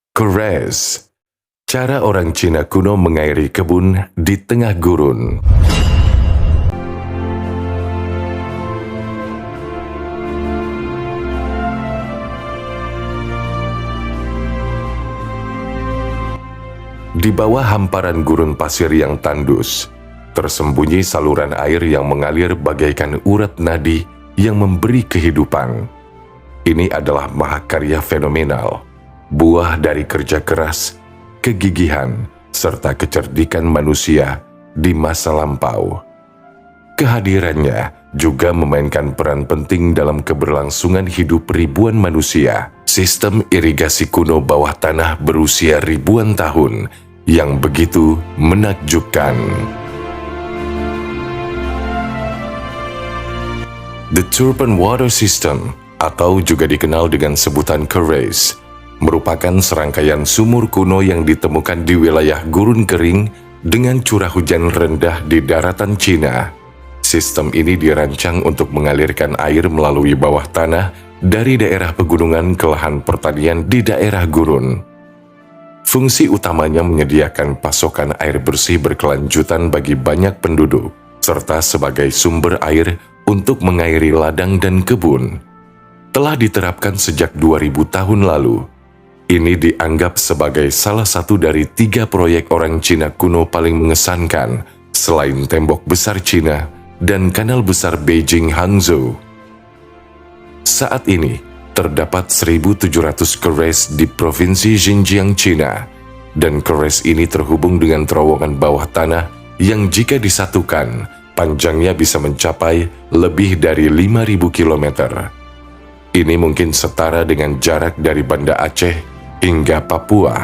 Keres, cara orang Cina kuno mengairi kebun di tengah gurun. Di bawah hamparan gurun pasir yang tandus, tersembunyi saluran air yang mengalir bagaikan urat nadi yang memberi kehidupan. Ini adalah mahakarya fenomenal, buah dari kerja keras, kegigihan, serta kecerdikan manusia di masa lampau. Kehadirannya juga memainkan peran penting dalam keberlangsungan hidup ribuan manusia. Sistem irigasi kuno bawah tanah berusia ribuan tahun yang begitu menakjubkan. The Turpan Water System, atau juga dikenal dengan sebutan Keres, merupakan serangkaian sumur kuno yang ditemukan di wilayah gurun kering dengan curah hujan rendah di daratan Cina. Sistem ini dirancang untuk mengalirkan air melalui bawah tanah dari daerah pegunungan ke lahan pertanian di daerah gurun. Fungsi utamanya menyediakan pasokan air bersih berkelanjutan bagi banyak penduduk, serta sebagai sumber air untuk mengairi ladang dan kebun. Telah diterapkan sejak 2000 tahun lalu. Ini dianggap sebagai salah satu dari 3 proyek orang Cina kuno paling mengesankan, selain tembok besar Cina dan kanal besar Beijing-Hangzhou. Saat ini, terdapat 1.700 keres di Provinsi Xinjiang, Cina, dan keres ini terhubung dengan terowongan bawah tanah yang jika disatukan, panjangnya bisa mencapai lebih dari 5.000 km. Ini mungkin setara dengan jarak dari Banda Aceh hingga Papua.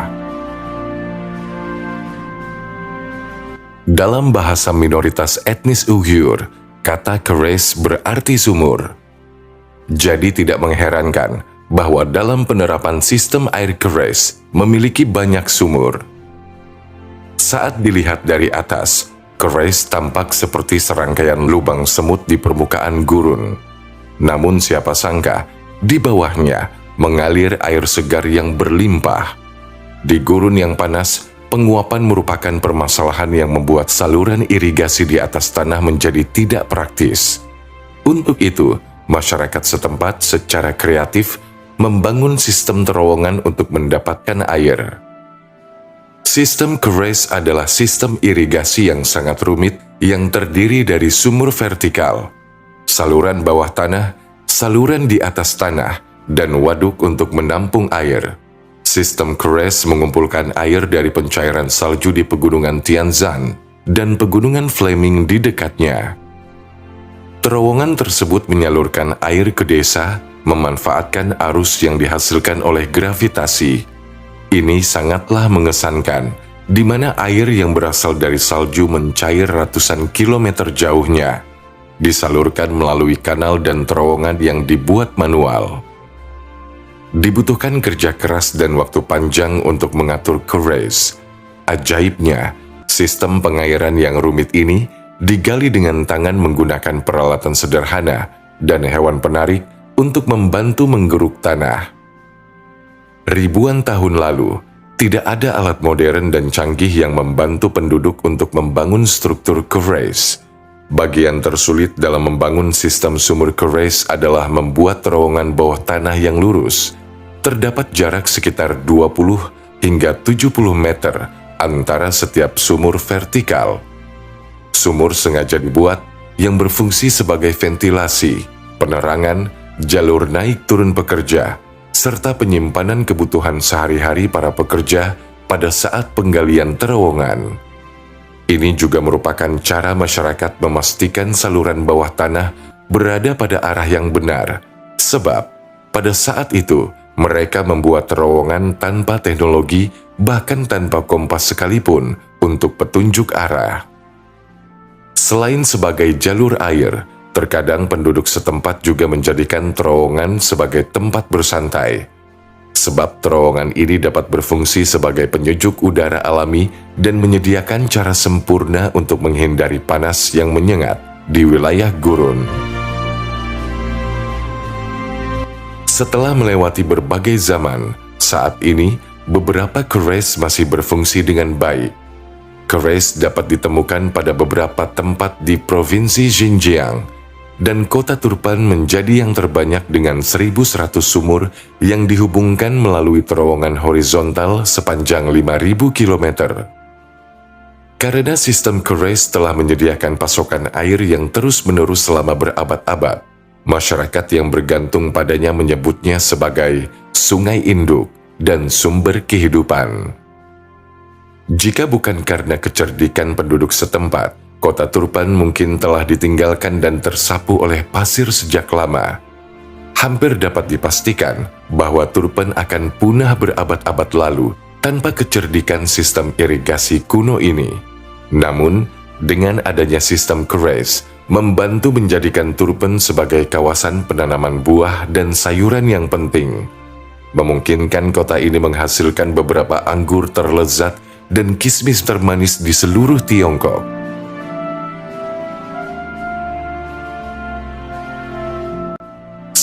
Dalam bahasa minoritas etnis Uyghur, kata keres berarti sumur. Jadi tidak mengherankan bahwa dalam penerapan sistem air keres memiliki banyak sumur. Saat dilihat dari atas, keres tampak seperti serangkaian lubang semut di permukaan gurun. Namun siapa sangka, di bawahnya mengalir air segar yang berlimpah. Di gurun yang panas, penguapan merupakan permasalahan yang membuat saluran irigasi di atas tanah menjadi tidak praktis. Untuk itu, masyarakat setempat secara kreatif membangun sistem terowongan untuk mendapatkan air. Sistem keres adalah sistem irigasi yang sangat rumit yang terdiri dari sumur vertikal, saluran bawah tanah, saluran di atas tanah, dan waduk untuk menampung air. Sistem keres mengumpulkan air dari pencairan salju di pegunungan Tianzan dan pegunungan Fleming di dekatnya. Terowongan tersebut menyalurkan air ke desa, memanfaatkan arus yang dihasilkan oleh gravitasi. Ini sangatlah mengesankan, di mana air yang berasal dari salju mencair ratusan kilometer jauhnya, disalurkan melalui kanal dan terowongan yang dibuat manual. Dibutuhkan kerja keras dan waktu panjang untuk mengatur keres. Ajaibnya, sistem pengairan yang rumit ini digali dengan tangan menggunakan peralatan sederhana dan hewan penarik untuk membantu menggeruk tanah. Ribuan tahun lalu, tidak ada alat modern dan canggih yang membantu penduduk untuk membangun struktur keres. Bagian tersulit dalam membangun sistem sumur keres adalah membuat terowongan bawah tanah yang lurus. Terdapat jarak sekitar 20 hingga 70 meter antara setiap sumur vertikal. Sumur sengaja dibuat yang berfungsi sebagai ventilasi, penerangan, jalur naik turun pekerja, serta penyimpanan kebutuhan sehari-hari para pekerja pada saat penggalian terowongan. Ini juga merupakan cara masyarakat memastikan saluran bawah tanah berada pada arah yang benar, sebab pada saat itu mereka membuat terowongan tanpa teknologi, bahkan tanpa kompas sekalipun untuk petunjuk arah. Selain sebagai jalur air, terkadang penduduk setempat juga menjadikan terowongan sebagai tempat bersantai. Sebab terowongan ini dapat berfungsi sebagai penyejuk udara alami dan menyediakan cara sempurna untuk menghindari panas yang menyengat di wilayah gurun. Setelah melewati berbagai zaman, saat ini beberapa keres masih berfungsi dengan baik. Keres dapat ditemukan pada beberapa tempat di Provinsi Xinjiang, dan kota Turpan menjadi yang terbanyak dengan 1.100 sumur yang dihubungkan melalui terowongan horizontal sepanjang 5.000 km. Karena sistem keres telah menyediakan pasokan air yang terus-menerus selama berabad-abad, masyarakat yang bergantung padanya menyebutnya sebagai sungai induk dan sumber kehidupan. Jika bukan karena kecerdikan penduduk setempat, kota Turpan mungkin telah ditinggalkan dan tersapu oleh pasir sejak lama. Hampir dapat dipastikan bahwa Turpan akan punah berabad-abad lalu tanpa kecerdikan sistem irigasi kuno ini. Namun, dengan adanya sistem keres, membantu menjadikan Turpan sebagai kawasan penanaman buah dan sayuran yang penting. Memungkinkan kota ini menghasilkan beberapa anggur terlezat dan kismis termanis di seluruh Tiongkok.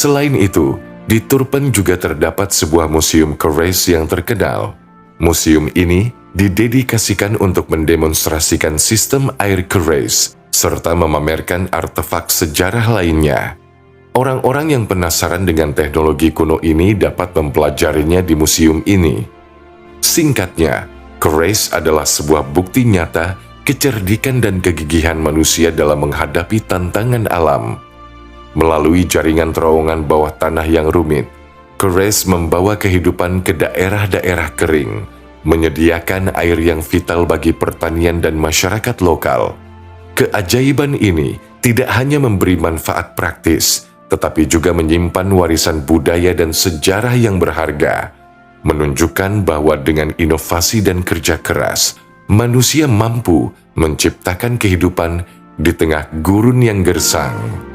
Selain itu, di Turpan juga terdapat sebuah museum keres yang terkenal. Museum ini didedikasikan untuk mendemonstrasikan sistem air keres, serta memamerkan artefak sejarah lainnya. Orang-orang yang penasaran dengan teknologi kuno ini dapat mempelajarinya di museum ini. Singkatnya, keres adalah sebuah bukti nyata kecerdikan dan kegigihan manusia dalam menghadapi tantangan alam. Melalui jaringan terowongan bawah tanah yang rumit, keres membawa kehidupan ke daerah-daerah kering, menyediakan air yang vital bagi pertanian dan masyarakat lokal. Keajaiban ini tidak hanya memberi manfaat praktis, tetapi juga menyimpan warisan budaya dan sejarah yang berharga, menunjukkan bahwa dengan inovasi dan kerja keras, manusia mampu menciptakan kehidupan di tengah gurun yang gersang.